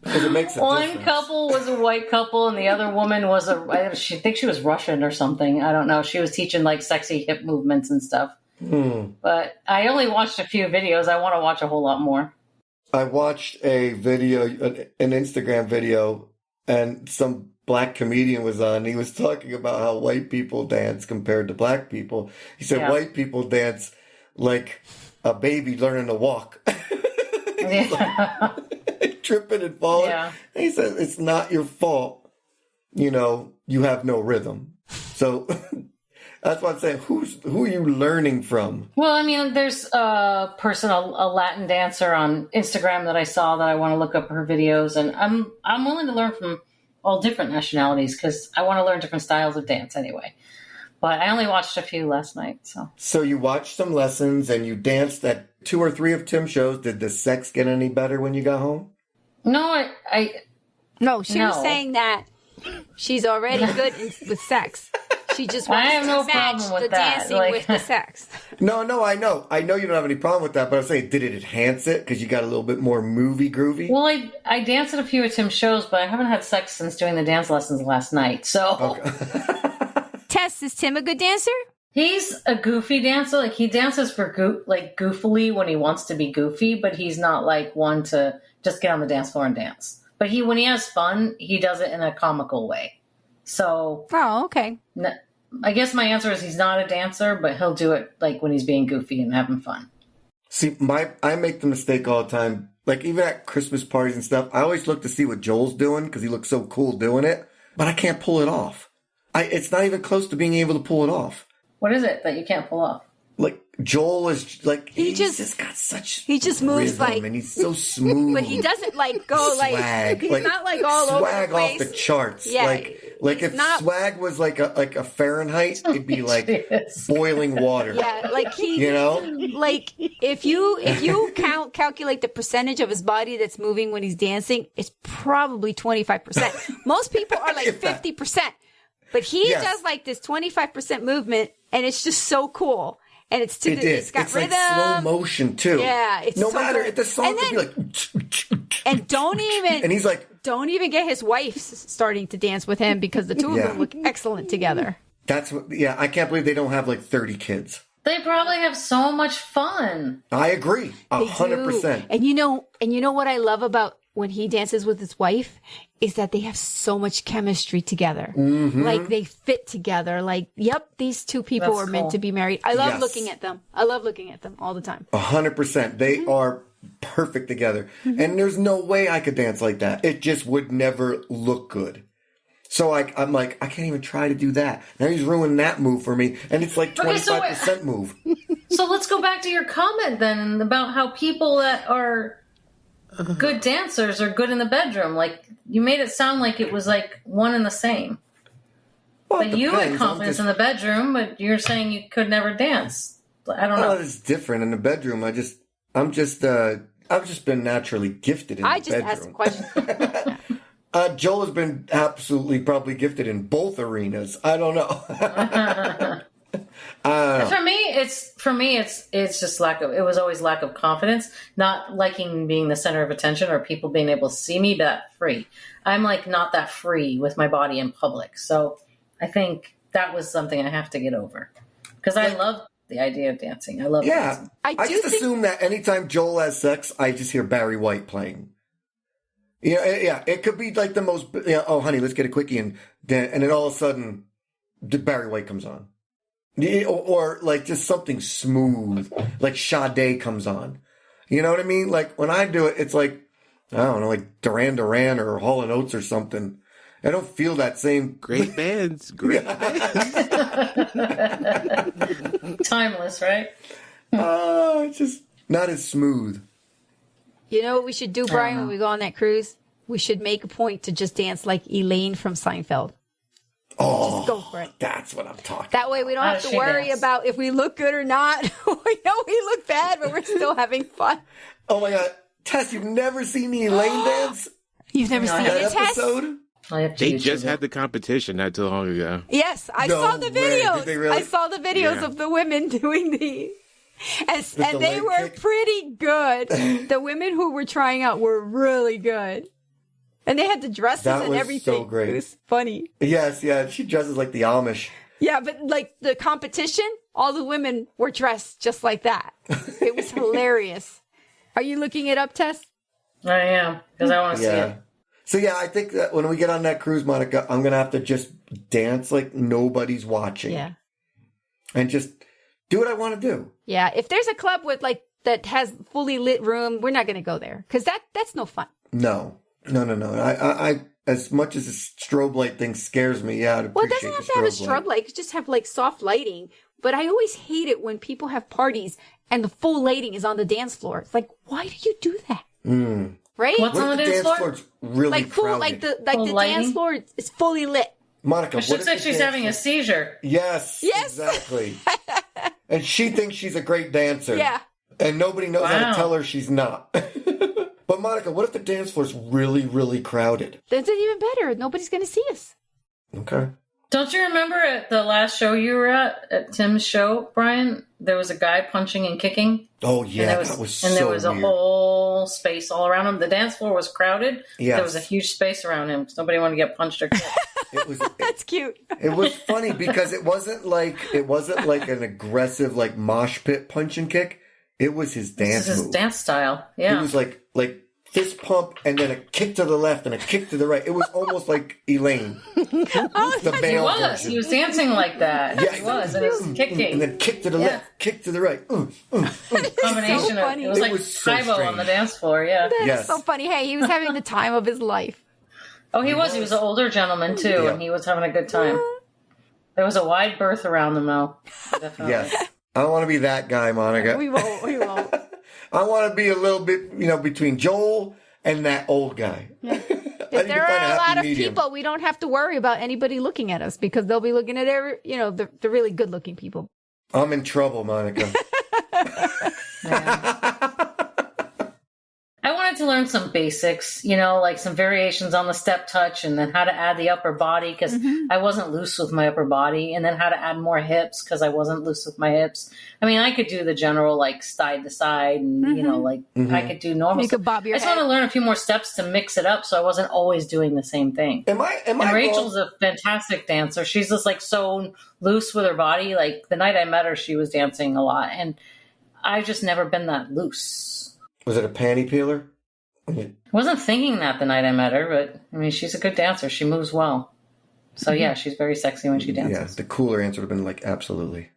[SPEAKER 1] Because it makes a difference.
[SPEAKER 3] One couple was a white couple, and the other woman was I think she was Russian or something. I don't know. She was teaching like sexy hip movements and stuff. But I only watched a few videos. I want to watch a whole lot more.
[SPEAKER 1] I watched a video, an Instagram video, and some black comedian was on. He was talking about how white people dance compared to black people. He said white people dance like a baby learning to walk. Like, tripping and falling. Yeah. And he said, it's not your fault. You have no rhythm. So that's what I'm saying. Who are you learning from?
[SPEAKER 3] Well, I mean, there's a person, a Latin dancer on Instagram that I saw that I want to look up her videos, and I'm willing to learn from all different nationalities, because I want to learn different styles of dance anyway. But I only watched a few last night. So
[SPEAKER 1] you watched some lessons and you danced at 2 or 3 of Tim's shows. Did the sex get any better when you got home?
[SPEAKER 3] No,
[SPEAKER 2] No, she was saying that she's already good with sex. She just wants to match the dancing with the sex.
[SPEAKER 1] No, I know. I know you don't have any problem with that, but I'm saying, did it enhance it because you got a little bit more groovy?
[SPEAKER 3] Well, I danced at a few of Tim's shows, but I haven't had sex since doing the dance lessons last night. So,
[SPEAKER 2] Tess, is Tim a good dancer?
[SPEAKER 3] He's a goofy dancer. Like, he dances for goofily when he wants to be goofy, but he's not like one to just get on the dance floor and dance. But when he has fun, he does it in a comical way. So,
[SPEAKER 2] okay.
[SPEAKER 3] I guess my answer is he's not a dancer, but he'll do it like when he's being goofy and having fun.
[SPEAKER 1] See, I make the mistake all the time. Like, even at Christmas parties and stuff, I always look to see what Joel's doing because he looks so cool doing it, but I can't pull it off. It's not even close to being able to pull it off.
[SPEAKER 3] What is it that you can't pull off?
[SPEAKER 1] Like, Joel is like, he just got such
[SPEAKER 2] he just moves like,
[SPEAKER 1] and he's so smooth.
[SPEAKER 2] But he doesn't like go
[SPEAKER 1] swag.
[SPEAKER 2] He's not like all over the place.
[SPEAKER 1] Swag off the charts. Yeah, like if swag was like a Fahrenheit, it'd be like boiling water.
[SPEAKER 2] Yeah, like like if you calculate the percentage of his body that's moving when he's dancing, it's probably 25%. Most people are like 50%. But he does like this 25% movement, and it's just so cool. And it's it's got rhythm.
[SPEAKER 1] Like slow motion too.
[SPEAKER 2] Yeah, it's
[SPEAKER 1] no
[SPEAKER 2] so
[SPEAKER 1] matter
[SPEAKER 2] good.
[SPEAKER 1] The song could be like.
[SPEAKER 2] And he's like, don't even get his wife starting to dance with him, because the two of them look excellent together.
[SPEAKER 1] I can't believe they don't have like 30 kids.
[SPEAKER 3] They probably have so much fun.
[SPEAKER 1] I agree, 100%.
[SPEAKER 2] And you know what I love about when he dances with his wife is that they have so much chemistry together. Mm-hmm. Like, they fit together. Like, yep, these two people are meant to be married. I love looking at them. I love looking at them all the time.
[SPEAKER 1] 100%. They are perfect together. Mm-hmm. And there's no way I could dance like that. It just would never look good. So I'm like, I can't even try to do that. Now he's ruining that move for me. And it's like 25% move.
[SPEAKER 3] So let's go back to your comment then about how people that are good dancers are good in the bedroom. Like, you made it sound like it was like one and the same.
[SPEAKER 1] Well,
[SPEAKER 3] But you had confidence in the bedroom, but you're saying you could never dance. I don't know.
[SPEAKER 1] It's different in the bedroom. I've just been naturally gifted in the bedroom.
[SPEAKER 2] I just asked a question.
[SPEAKER 1] Joel has been absolutely probably gifted in both arenas. I don't know.
[SPEAKER 3] For me, it's just it was always lack of confidence, not liking being the center of attention or people being able to see me that free. I'm like not that free with my body in public. So I think that was something I have to get over because I love the idea of dancing. I love dancing.
[SPEAKER 1] I just assume that anytime Joel has sex, I just hear Barry White playing. Yeah, it could be like the most, oh, honey, let's get a quickie. And then all of a sudden, Barry White comes on. Or like just something smooth, like Sade comes on. You know what I mean? Like when I do it, it's like, I don't know, like Duran Duran or Hall & Oates or something. I don't feel that same.
[SPEAKER 4] Great bands. Great bands.
[SPEAKER 3] Timeless, right?
[SPEAKER 1] It's just not as smooth.
[SPEAKER 2] You know what we should do, Brian, when we go on that cruise? We should make a point to just dance like Elaine from Seinfeld.
[SPEAKER 1] Oh,
[SPEAKER 2] just go for it.
[SPEAKER 1] That's what I'm talking
[SPEAKER 2] That way we don't have to worry about if we look good or not. We know we look bad, but we're still having fun.
[SPEAKER 1] Oh my God. Tess, you've never seen the Elaine dance?
[SPEAKER 2] You've never seen
[SPEAKER 1] that
[SPEAKER 2] it, Tess?
[SPEAKER 1] episode?
[SPEAKER 4] They just had the competition not too long ago.
[SPEAKER 2] Yes, I saw the videos.
[SPEAKER 1] Did they really?
[SPEAKER 2] I saw the videos of the women doing the... And they were pretty good. The women who were trying out were really good. And they had the dresses and everything.
[SPEAKER 1] So great.
[SPEAKER 2] It was funny.
[SPEAKER 1] Yes, yeah. She dresses like the Amish.
[SPEAKER 2] Yeah, but like the competition, all the women were dressed just like that. It was hilarious. Are you looking it up, Tess?
[SPEAKER 3] I am, because I want to see it.
[SPEAKER 1] So yeah, I think that when we get on that cruise, Monica, I'm going to have to just dance like nobody's watching.
[SPEAKER 2] Yeah.
[SPEAKER 1] And just do what I want to do.
[SPEAKER 2] Yeah, if there's a club with like that has fully lit room, we're not going to go there because that's no fun.
[SPEAKER 1] No. I as much as the strobe light thing scares me, yeah, I'd appreciate
[SPEAKER 2] well, it doesn't have to have a strobe light. It could just have like soft lighting. But I always hate it when people have parties and the full lighting is on the dance floor. It's like, why do you do that? Right?
[SPEAKER 3] What's on the dance floor?
[SPEAKER 1] Floor's really
[SPEAKER 2] like full,
[SPEAKER 1] crowded.
[SPEAKER 2] like the dance floor is fully lit.
[SPEAKER 1] Monica,
[SPEAKER 3] it looks like she's having a seizure.
[SPEAKER 1] Yes, exactly. And she thinks she's a great dancer.
[SPEAKER 2] Yeah.
[SPEAKER 1] And nobody knows how to tell her she's not. But Monica, what if the dance floor's really, really crowded?
[SPEAKER 2] That's even better. Nobody's going to see us.
[SPEAKER 1] Okay.
[SPEAKER 3] Don't you remember at the last show you were at Tim's show, Brian? There was a guy punching and kicking.
[SPEAKER 1] Oh, yeah, that was so
[SPEAKER 3] And there was
[SPEAKER 1] weird.
[SPEAKER 3] a whole space all around him. The dance floor was crowded.
[SPEAKER 1] Yes.
[SPEAKER 3] There was a huge space around him. Nobody wanted to get punched or kicked.
[SPEAKER 2] That's cute.
[SPEAKER 1] It was funny because it wasn't like an aggressive like mosh pit punch and kick. It was his dance
[SPEAKER 3] This is his
[SPEAKER 1] move.
[SPEAKER 3] dance style. Yeah.
[SPEAKER 1] It was like fist pump and then a kick to the left and a kick to the right. It was almost like Elaine. The male version.
[SPEAKER 3] He was dancing like that.
[SPEAKER 1] Yeah,
[SPEAKER 3] he was. And it was kicking.
[SPEAKER 1] And then kick to the left, kick to the right.
[SPEAKER 3] Combination
[SPEAKER 2] so
[SPEAKER 3] of it was like
[SPEAKER 1] so
[SPEAKER 3] Tybo on
[SPEAKER 1] strange.
[SPEAKER 3] the dance floor. Yeah.
[SPEAKER 2] That's so funny. Hey, he was having the time of his life.
[SPEAKER 3] Oh, he was. He was an older gentleman too,
[SPEAKER 1] Yeah.
[SPEAKER 3] and he was having a good time. There was a wide berth around him, though. Definitely.
[SPEAKER 1] Yes. I don't want to be that guy, Monica.
[SPEAKER 2] We won't.
[SPEAKER 1] I want to be a little bit, between Joel and that old guy.
[SPEAKER 2] Yeah. If there are a lot of people, we don't have to worry about anybody looking at us because they'll be looking at the really good looking people.
[SPEAKER 1] I'm in trouble, Monica.
[SPEAKER 3] I wanted to learn some basics, like some variations on the step touch and then how to add the upper body because I wasn't loose with my upper body, and then how to add more hips because I wasn't loose with my hips. I mean, I could do the general like side to side and, I could do normal
[SPEAKER 2] You
[SPEAKER 3] stuff.
[SPEAKER 2] could bob your
[SPEAKER 3] I just
[SPEAKER 2] head.
[SPEAKER 3] want to learn a few more steps to mix it up so I wasn't always doing the same thing.
[SPEAKER 1] Am I
[SPEAKER 3] And Rachel's a fantastic dancer. She's just like so loose with her body. Like the night I met her, she was dancing a lot, and I've just never been that loose.
[SPEAKER 1] Was it a panty peeler?
[SPEAKER 3] I wasn't thinking that the night I met her, but I mean, she's a good dancer. She moves well. So yeah, she's very sexy when she dances.
[SPEAKER 1] Yeah, the cooler answer would have been like, absolutely.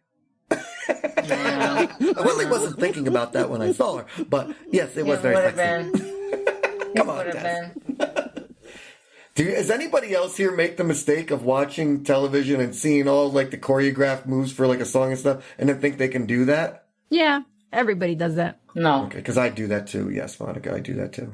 [SPEAKER 3] Yeah.
[SPEAKER 1] I really wasn't thinking about that when I saw her, but yes, it was very sexy. Come on, Tess. Does anybody else here make the mistake of watching television and seeing all like the choreographed moves for like a song and stuff, and then think they can do that?
[SPEAKER 2] Yeah, everybody does that.
[SPEAKER 3] No.
[SPEAKER 1] Okay, because I do that too. Yes, Monica, I do that too.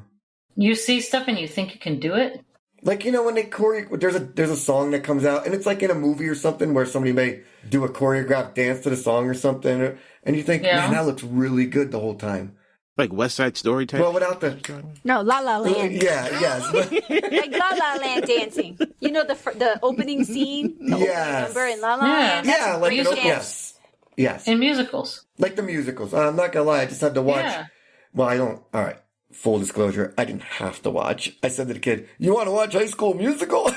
[SPEAKER 3] You see stuff and you think you can do it?
[SPEAKER 1] Like, you know, when they there's a song that comes out, and it's like in a movie or something where somebody may do a choreographed dance to the song or something, and you think, man, that looks really good the whole time.
[SPEAKER 4] Like West Side Story type?
[SPEAKER 1] Well, without the...
[SPEAKER 2] No, La La Land.
[SPEAKER 1] Yeah, yes.
[SPEAKER 2] Like La La Land dancing. You know the opening scene? The opening number in La La Land?
[SPEAKER 1] Yeah, like
[SPEAKER 3] musicals.
[SPEAKER 1] Yes.
[SPEAKER 3] In musicals.
[SPEAKER 1] Like the musicals. I'm not going to lie, I just had to watch... Yeah. Well, I don't... All right. Full disclosure, I didn't have to watch. I said to the kid, you want to watch High School Musical?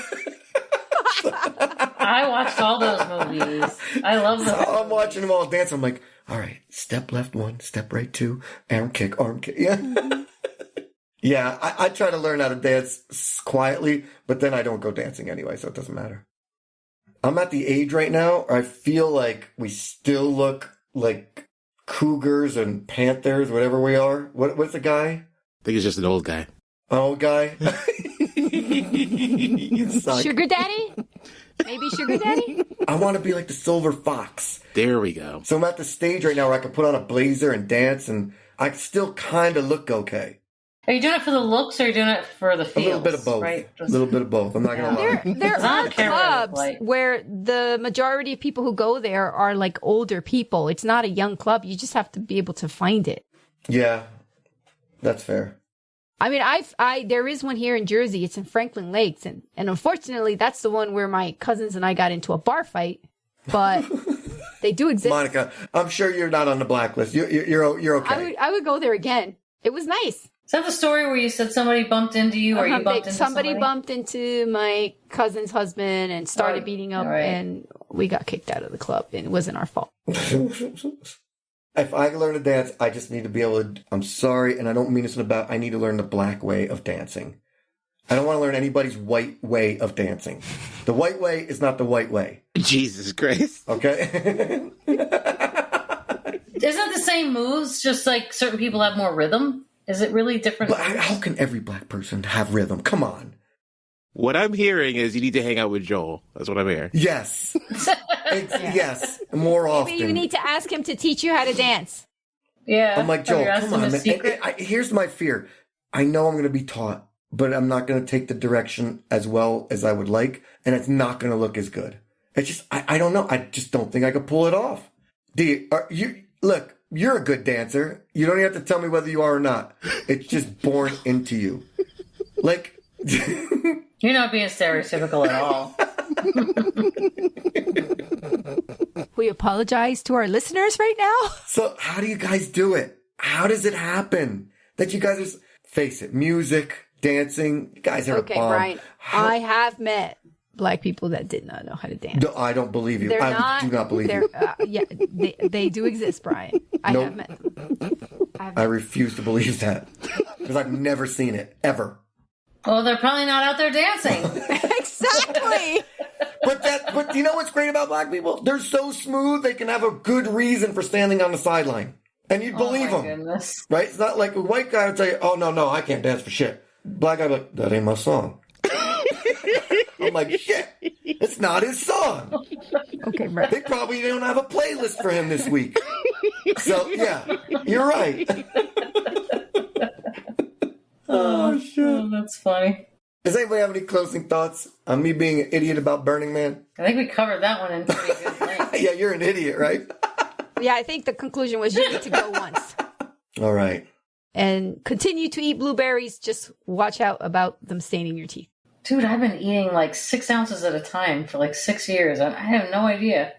[SPEAKER 3] I watched all those movies. I love them.
[SPEAKER 1] So I'm watching them all dance. I'm like, all right, step left 1, step right 2, arm kick. Yeah. Yeah, I try to learn how to dance quietly, but then I don't go dancing anyway, so it doesn't matter. I'm at the age right now where I feel like we still look like cougars and panthers, whatever we are. What's the guy?
[SPEAKER 4] I think he's just an old guy.
[SPEAKER 1] Old guy?
[SPEAKER 2] Sugar daddy? Maybe sugar daddy?
[SPEAKER 1] I want to be like the silver fox.
[SPEAKER 4] There we go.
[SPEAKER 1] So I'm at the stage right now where I can put on a blazer and dance, and I still kind of look okay.
[SPEAKER 3] Are you doing it for the looks, or are you doing it for the feels?
[SPEAKER 1] A little bit of both.
[SPEAKER 3] Right?
[SPEAKER 1] A little bit of both. I'm not going to lie.
[SPEAKER 2] There are clubs where the majority of people who go there are like older people. It's not a young club. You just have to be able to find it.
[SPEAKER 1] Yeah, that's fair.
[SPEAKER 2] I mean, there is one here in Jersey. It's in Franklin Lakes, and unfortunately, that's the one where my cousins and I got into a bar fight. But they do exist.
[SPEAKER 1] Monica, I'm sure you're not on the blacklist. You're okay.
[SPEAKER 2] I would go there again. It was nice.
[SPEAKER 3] Is that the story where you said somebody bumped into you, or you bumped into somebody?
[SPEAKER 2] Somebody bumped into my cousin's husband and started beating up, and we got kicked out of the club, and it wasn't our fault.
[SPEAKER 1] If I can learn to dance, I just need to be able to... I'm sorry, and I don't mean this about... I need to learn the black way of dancing. I don't want to learn anybody's white way of dancing. The white way is not the white way.
[SPEAKER 4] Jesus Christ.
[SPEAKER 1] Okay?
[SPEAKER 3] Isn't it the same moves, just like certain people have more rhythm? Is it really different?
[SPEAKER 1] But how can every black person have rhythm? Come on.
[SPEAKER 4] What I'm hearing is you need to hang out with Joel. That's what I'm hearing.
[SPEAKER 1] Yes. Yes. More often.
[SPEAKER 2] Maybe you need to ask him to teach you how to dance.
[SPEAKER 3] Yeah.
[SPEAKER 1] I'm like, Joel, come on, man. Here's my fear. I know I'm going to be taught, but I'm not going to take the direction as well as I would like, and it's not going to look as good. It's just, I don't know. I just don't think I could pull it off. Look, you're a good dancer. You don't even have to tell me whether you are or not. It's just born into you. Like...
[SPEAKER 3] You're not being stereotypical at all.
[SPEAKER 2] We apologize to our listeners right now.
[SPEAKER 1] So how do you guys do it? How does it happen that you guys are... Face it, music, dancing, you guys are
[SPEAKER 2] okay, Brian. I have met black people that did not know how to dance.
[SPEAKER 1] No, I don't believe you. I do not believe you.
[SPEAKER 2] Yeah, they do exist, Brian. I have met them.
[SPEAKER 1] I refuse to believe that because I've never seen it, ever.
[SPEAKER 3] Well, they're probably not out there dancing.
[SPEAKER 2] Exactly.
[SPEAKER 1] But you know what's great about black people? They're so smooth, they can have a good reason for standing on the sideline. And you'd believe them.
[SPEAKER 3] Goodness.
[SPEAKER 1] Right? It's not like a white guy would say, oh, no, I can't dance for shit. Black guy would be like, that ain't my song. I'm like, shit, it's not his song.
[SPEAKER 2] Okay, right.
[SPEAKER 1] They probably don't have a playlist for him this week. So, yeah, you're right. Oh, shit.
[SPEAKER 3] Oh, that's funny.
[SPEAKER 1] Does anybody have any closing thoughts on me being an idiot about Burning Man?
[SPEAKER 3] I think we covered that one in pretty good length.
[SPEAKER 1] Yeah, you're an idiot, right?
[SPEAKER 2] Yeah, I think the conclusion was you need to go once.
[SPEAKER 1] All right.
[SPEAKER 2] And continue to eat blueberries. Just watch out about them staining your teeth.
[SPEAKER 3] Dude, I've been eating like 6 ounces at a time for like 6 years. I have no idea.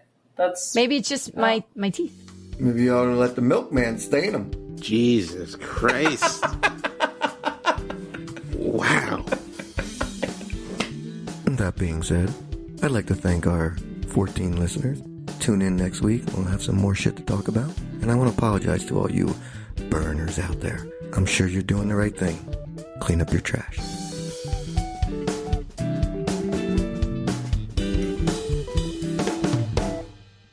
[SPEAKER 2] Maybe it's just my teeth.
[SPEAKER 1] Maybe you ought to let the milkman stain them.
[SPEAKER 4] Jesus Christ. Wow.
[SPEAKER 1] That being said, I'd like to thank our 14 listeners. Tune in next week. We'll have some more shit to talk about. And I want to apologize to all you burners out there. I'm sure you're doing the right thing. Clean up your trash.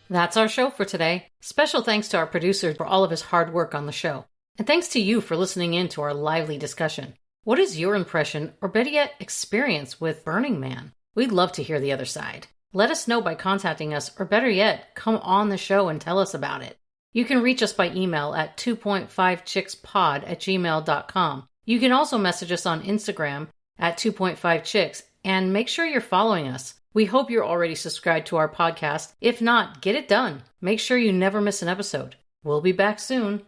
[SPEAKER 3] That's our show for today. Special thanks to our producer for all of his hard work on the show. And thanks to you for listening in to our lively discussion. What is your impression, or better yet, experience with Burning Man? We'd love to hear the other side. Let us know by contacting us, or better yet, come on the show and tell us about it. You can reach us by email at 2.5chickspod@gmail.com. You can also message us on Instagram at 2.5 Chicks, and make sure you're following us. We hope you're already subscribed to our podcast. If not, get it done. Make sure you never miss an episode. We'll be back soon.